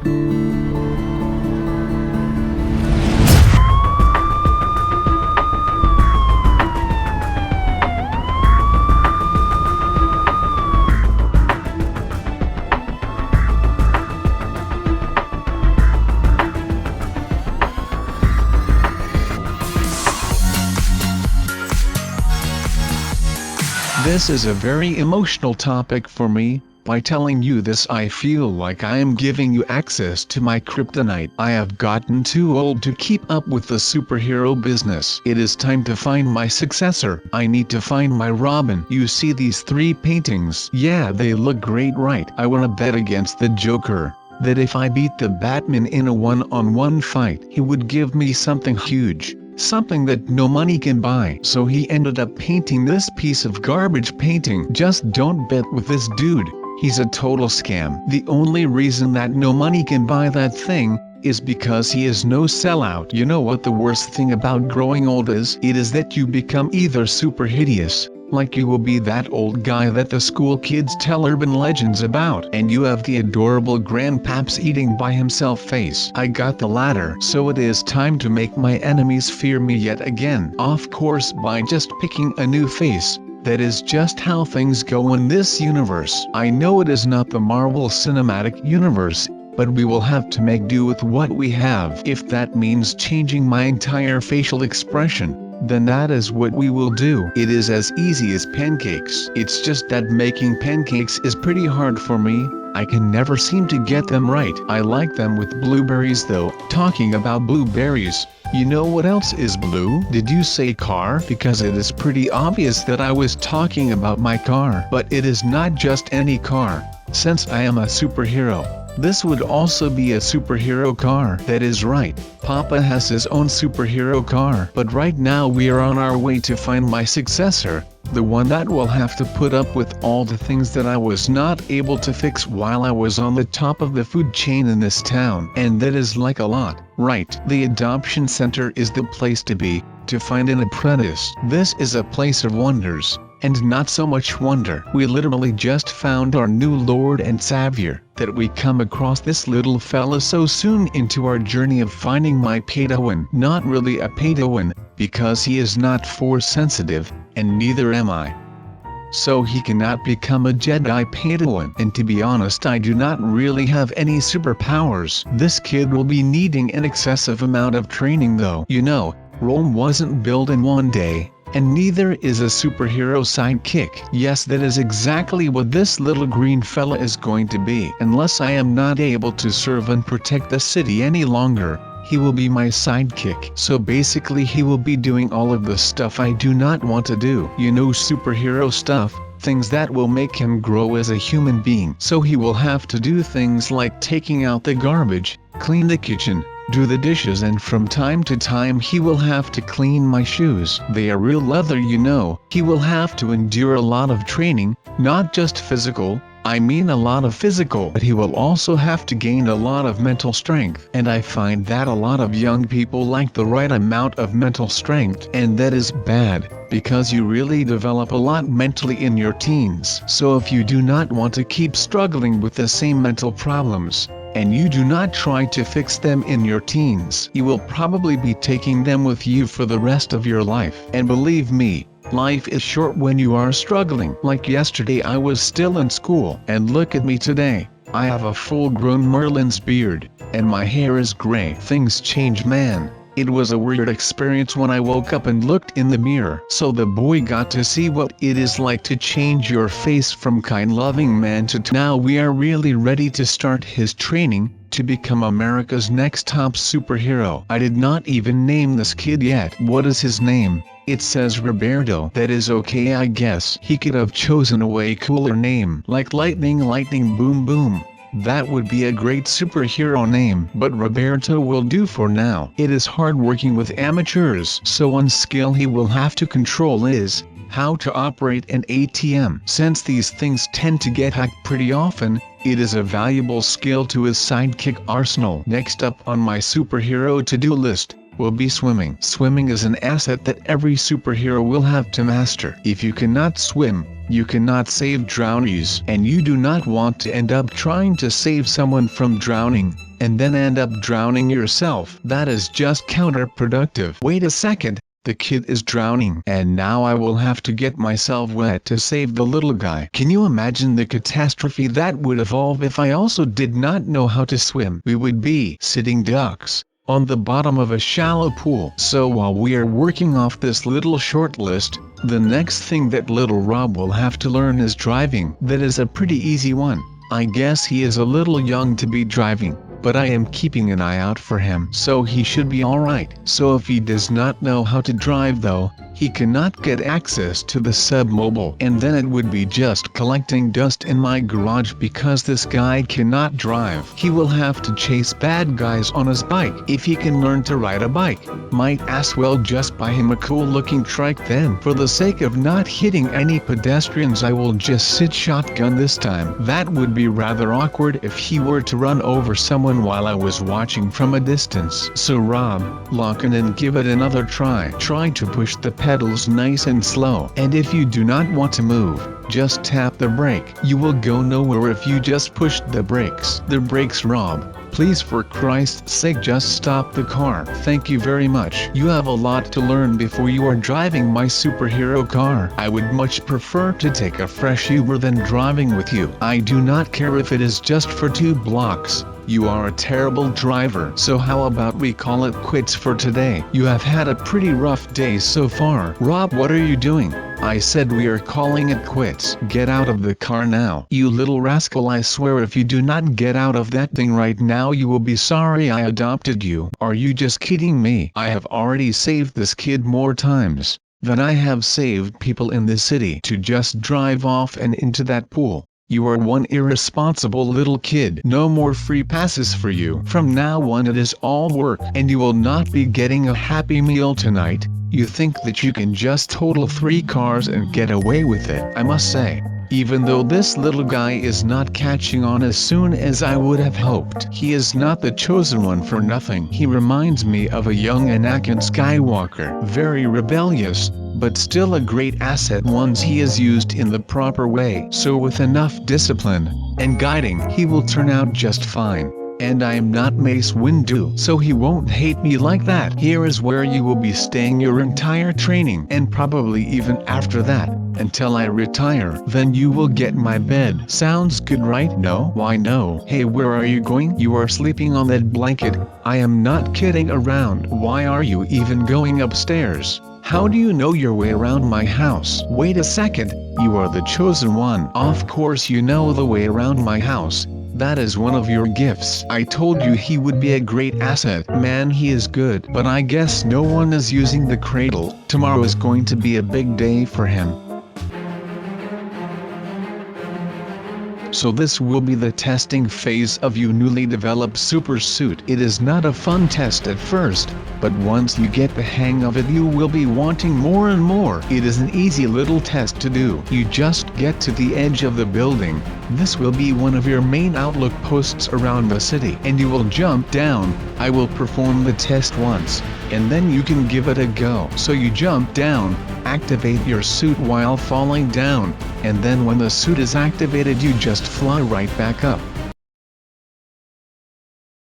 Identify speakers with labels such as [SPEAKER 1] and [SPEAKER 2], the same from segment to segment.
[SPEAKER 1] This is a very emotional topic for me. By telling you this, I feel like I am giving you access to my kryptonite. I have gotten too old to keep up with the superhero business. It is time to find my successor. I need to find my Robin. You see these 3 paintings? Yeah, they look great, right? I wanna bet against the Joker that if I beat the Batman in a one-on-one fight, he would give me something huge. Something that no money can buy. So he ended up painting this piece of garbage painting. Just don't bet with this dude. He's a total scam. The only reason that no money can buy that thing is because he is no sellout. You know what the worst thing about growing old is? It is that you become either super hideous, like you will be that old guy that the school kids tell urban legends about, and you have the adorable grandpaps eating by himself face. I got the latter. So it is time to make my enemies fear me yet again. Of course, by just picking a new face. That is just how things go in this universe. I know it is not the Marvel Cinematic Universe, but we will have to make do with what we have. If that means changing my entire facial expression, then that is what we will do. It is as easy as pancakes. It's just that making pancakes is pretty hard for me. I can never seem to get them right. I like them with blueberries though. Talking about blueberries, you know what else is blue? Did you say car? Because it is pretty obvious that I was talking about my car. But it is not just any car. Since I am a superhero, this would also be a superhero car. That is right. Papa has his own superhero car. But right now we are on our way to find my successor, the one that will have to put up with all the things that I was not able to fix while I was on the top of the food chain in this town. And that is like a lot, right? The adoption center is the place to be, to find an apprentice. This is a place of wonders. And not so much wonder. We literally just found our new Lord and Savior, that we come across this little fella so soon into our journey of finding my Padawan. Not really a Padawan, because he is not force sensitive, and neither am I. So he cannot become a Jedi Padawan. And to be honest, I do not really have any superpowers. This kid will be needing an excessive amount of training though. You know, Rome wasn't built in one day. And neither is a superhero sidekick. Yes, that is exactly what this little green fella is going to be. Unless I am not able to serve and protect the city any longer, he will be my sidekick. So basically he will be doing all of the stuff I do not want to do. You know, superhero stuff, things that will make him grow as a human being. So he will have to do things like taking out the garbage, clean the kitchen, do the dishes, and from time to time he will have to clean my shoes. They are real leather, you know. He will have to endure a lot of training, not just physical, I mean a lot of physical, but he will also have to gain a lot of mental strength. And I find that a lot of young people like the right amount of mental strength, and that is bad, because you really develop a lot mentally in your teens. So if you do not want to keep struggling with the same mental problems, and you do not try to fix them in your teens, you will probably be taking them with you for the rest of your life. And believe me, life is short when you are struggling. Like yesterday I was still in school, and look at me today. I have a full-grown Merlin's beard, and my hair is gray. Things change, man. It was a weird experience when I woke up and looked in the mirror. So the boy got to see what it is like to change your face from kind loving man to now we are really ready to start his training, to become America's next top superhero. I did not even name this kid yet. What is his name? It says Roberto. That is okay, I guess. He could have chosen a way cooler name, like Lightning Boom Boom. That would be a great superhero name, but Roberto will do for now. It is hard working with amateurs, so one skill he will have to control is how to operate an ATM. Since these things tend to get hacked pretty often, it is a valuable skill to his sidekick arsenal. Next up on my superhero to-do list will be swimming. Swimming is an asset that every superhero will have to master. If you cannot swim, you cannot save drownees, and you do not want to end up trying to save someone from drowning, and then end up drowning yourself. That is just counterproductive. Wait a second, the kid is drowning, and now I will have to get myself wet to save the little guy. Can you imagine the catastrophe that would evolve if I also did not know how to swim? We would be sitting ducks on the bottom of a shallow pool. So while we are working off this little short list, the next thing that little Rob will have to learn is driving. That is a pretty easy one. I guess he is a little young to be driving, but I am keeping an eye out for him, so he should be alright. So if he does not know how to drive though, he cannot get access to the submobile, and then it would be just collecting dust in my garage because this guy cannot drive. He will have to chase bad guys on his bike. If he can learn to ride a bike, might as well just buy him a cool looking trike then. For the sake of not hitting any pedestrians, I will just sit shotgun this time. That would be rather awkward if he were to run over someone while I was watching from a distance. So Rob, lock in and give it another try. Try to push the pedals nice and slow, and if you do not want to move, just tap the brake. You will go nowhere if you just push the brakes. The brakes, Rob. Please, for Christ's sake, just stop the car. Thank you very much. You have a lot to learn before you are driving my superhero car. I would much prefer to take a fresh Uber than driving with you. I do not care if it is just for 2 blocks. You are a terrible driver. So how about we call it quits for today? You have had a pretty rough day so far. Rob, what are you doing? I said we are calling it quits. Get out of the car now. You little rascal, I swear if you do not get out of that thing right now you will be sorry I adopted you. Are you just kidding me? I have already saved this kid more times than I have saved people in this city to just drive off and into that pool. You are one irresponsible little kid. No more free passes for you. From now on it is all work, and you will not be getting a Happy Meal tonight. You think that you can just total 3 cars and get away with it. I must say, even though this little guy is not catching on as soon as I would have hoped, he is not the chosen one for nothing. He reminds me of a young Anakin Skywalker. Very rebellious, but still a great asset once he is used in the proper way. So with enough discipline and guiding, he will turn out just fine. And I am not Mace Windu, so he won't hate me like that. Here is where you will be staying your entire training, and probably even after that, until I retire. Then you will get my bed. Sounds good, right? No? Why no? Hey, where are you going? You are sleeping on that blanket. I am not kidding around. Why are you even going upstairs? How do you know your way around my house? Wait a second, you are the chosen one. Of course you know the way around my house. That is one of your gifts. I told you he would be a great asset. Man, he is good. But I guess no one is using the cradle. Tomorrow is going to be a big day for him. So this will be the testing phase of your newly developed super suit. It is not a fun test at first, but once you get the hang of it you will be wanting more and more. It is an easy little test to do. You just get to the edge of the building. This will be one of your main outlook posts around the city, and you will jump down. I will perform the test once, and then you can give it a go. So you jump down, activate your suit while falling down, and then when the suit is activated you just fly right back up.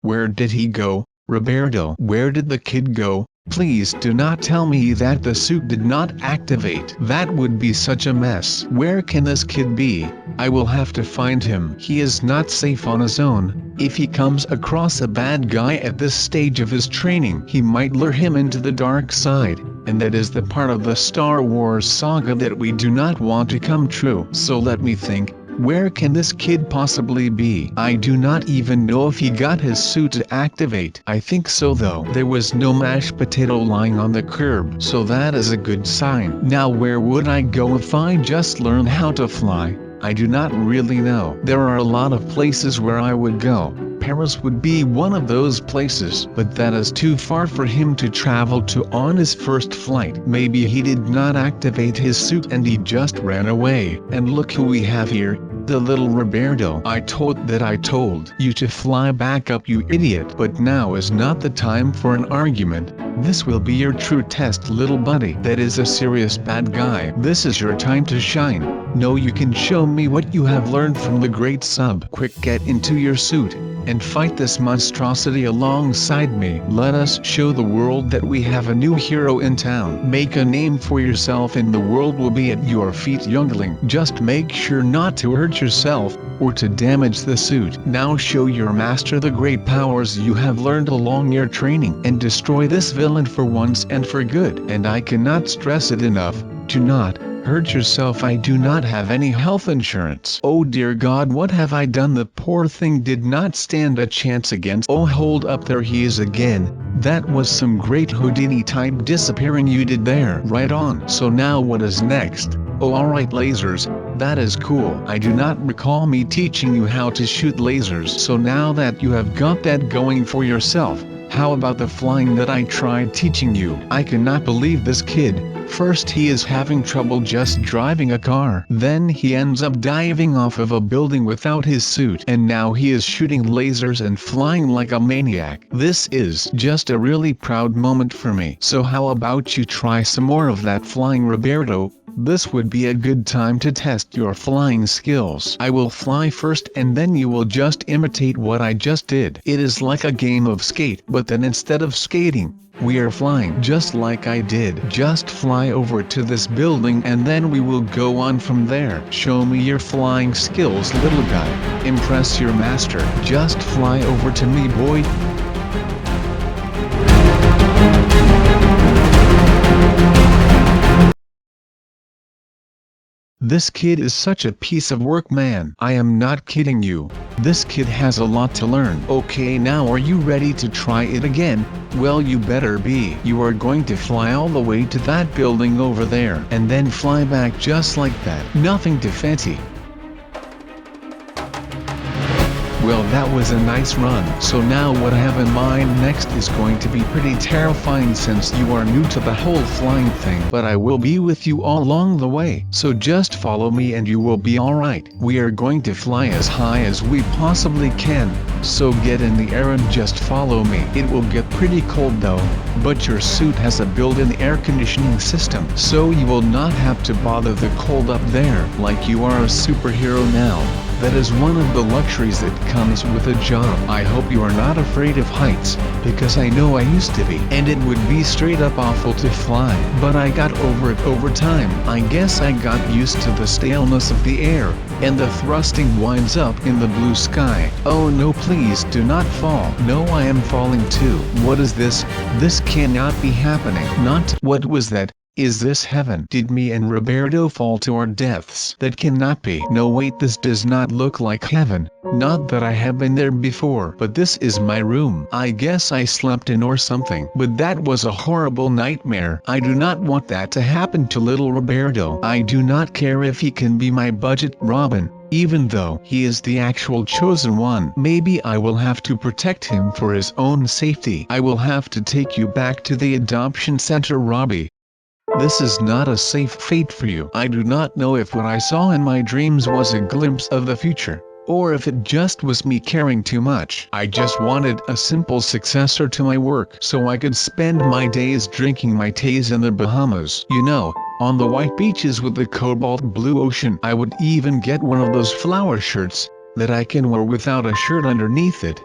[SPEAKER 1] Where did he go, Roberto? Where did the kid go? Please do not tell me that the suit did not activate. That would be such a mess. Where can this kid be? I will have to find him. He is not safe on his own. If he comes across a bad guy at this stage of his training, he might lure him into the dark side, and that is the part of the Star Wars saga that we do not want to come true. So let me think. Where can this kid possibly be? I do not even know if he got his suit to activate. I think so though. There was no mashed potato lying on the curb, so that is a good sign. Now where would I go if I just learned how to fly? I do not really know. There are a lot of places where I would go. Paris would be one of those places, but that is too far for him to travel to on his first flight. Maybe he did not activate his suit and he just ran away. And look who we have here, the little Roberto. I told you to fly back up, you idiot. But now is not the time for an argument. This will be your true test, little buddy. That is a serious bad guy. This is your time to shine. No, you can show me what you have learned from the great Sub. Quick, get into your suit and fight this monstrosity alongside me. Let us show the world that we have a new hero in town. Make a name for yourself and the world will be at your feet, youngling. Just make sure not to hurt yourself or to damage the suit. Now show your master the great powers you have learned along your training and destroy this villain for once and for good. And I cannot stress it enough, do not hurt yourself. I do not have any health insurance. Oh dear God, what have I done? The poor thing did not stand a chance against. Oh, hold up, there he is again. That was some great Houdini type disappearing you did there. Right on. So now what is next? Oh, alright, lasers. That is cool. I do not recall me teaching you how to shoot lasers. So now that you have got that going for yourself, how about the flying that I tried teaching you? I cannot believe this kid. First he is having trouble just driving a car. Then he ends up diving off of a building without his suit. And now he is shooting lasers and flying like a maniac. This is just a really proud moment for me. So how about you try some more of that flying, Roberto? This would be a good time to test your flying skills. I will fly first and then you will just imitate what I just did. It is like a game of skate, but then instead of skating, we are flying just like I did. Just fly over to this building and then we will go on from there. Show me your flying skills, little guy. Impress your master. Just fly over to me, boy. This kid is such a piece of work, man. I am not kidding you. This kid has a lot to learn. Okay, now are you ready to try it again? Well, you better be. You are going to fly all the way to that building over there and then fly back just like that. Nothing too fancy. Well, that was a nice run. So now what I have in mind next is going to be pretty terrifying since you are new to the whole flying thing. But I will be with you all along the way. So just follow me and you will be alright. We are going to fly as high as we possibly can. So get in the air and just follow me. It will get pretty cold though, but your suit has a built-in air conditioning system. So you will not have to bother the cold up there like you are a superhero now. That is one of the luxuries that comes with a job. I hope you are not afraid of heights, because I know I used to be. And it would be straight up awful to fly. But I got over it over time. I guess I got used to the staleness of the air, and the thrusting winds up in the blue sky. Oh no, please do not fall. No, I am falling too. What is this? This cannot be happening. Not. What was that? Is this heaven? Did me and Roberto fall to our deaths? That cannot be. No wait, this does not look like heaven. Not that I have been there before, but this is my room. I guess I slept in or something. But that was a horrible nightmare. I do not want that to happen to little Roberto. I do not care if he can be my budget Robin, even though he is the actual chosen one. Maybe I will have to protect him for his own safety. I will have to take you back to the adoption center, Robbie. This is not a safe fate for you. I do not know if what I saw in my dreams was a glimpse of the future, or if it just was me caring too much. I just wanted a simple successor to my work so I could spend my days drinking my teas in the Bahamas. You know, on the white beaches with the cobalt blue ocean. I would even get one of those flower shirts that I can wear without a shirt underneath it.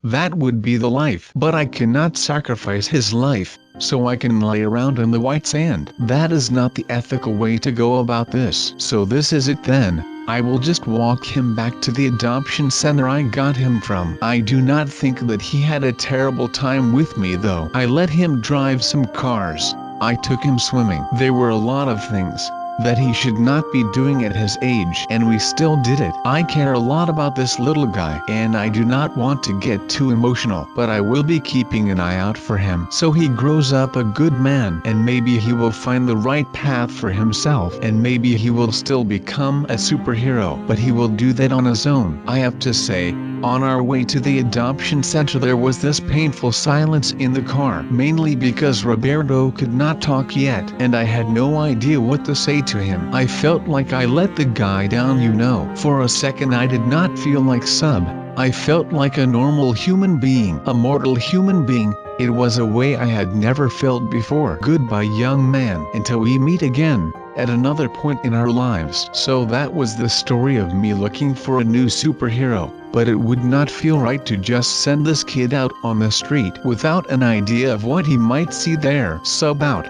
[SPEAKER 1] That would be the life. But I cannot sacrifice his life so I can lay around in the white sand. That is not the ethical way to go about this. So this is it then. I will just walk him back to the adoption center I got him from. I do not think that he had a terrible time with me though. I let him drive some cars. I took him swimming. There were a lot of things that he should not be doing at his age, and we still did it. I care a lot about this little guy, and I do not want to get too emotional, but I will be keeping an eye out for him so he grows up a good man, and maybe he will find the right path for himself, and maybe he will still become a superhero, but he will do that on his own. I have to say, on our way to the adoption center there was this painful silence in the car, mainly because Roberto could not talk yet, and I had no idea what to say to him. I felt like I let the guy down, you know. For a second I did not feel like Sub. I felt like a normal human being, a mortal human being. It was a way I had never felt before. Goodbye, young man, until we meet again, at another point in our lives. So that was the story of me looking for a new superhero, but it would not feel right to just send this kid out on the street without an idea of what he might see there. Sub out.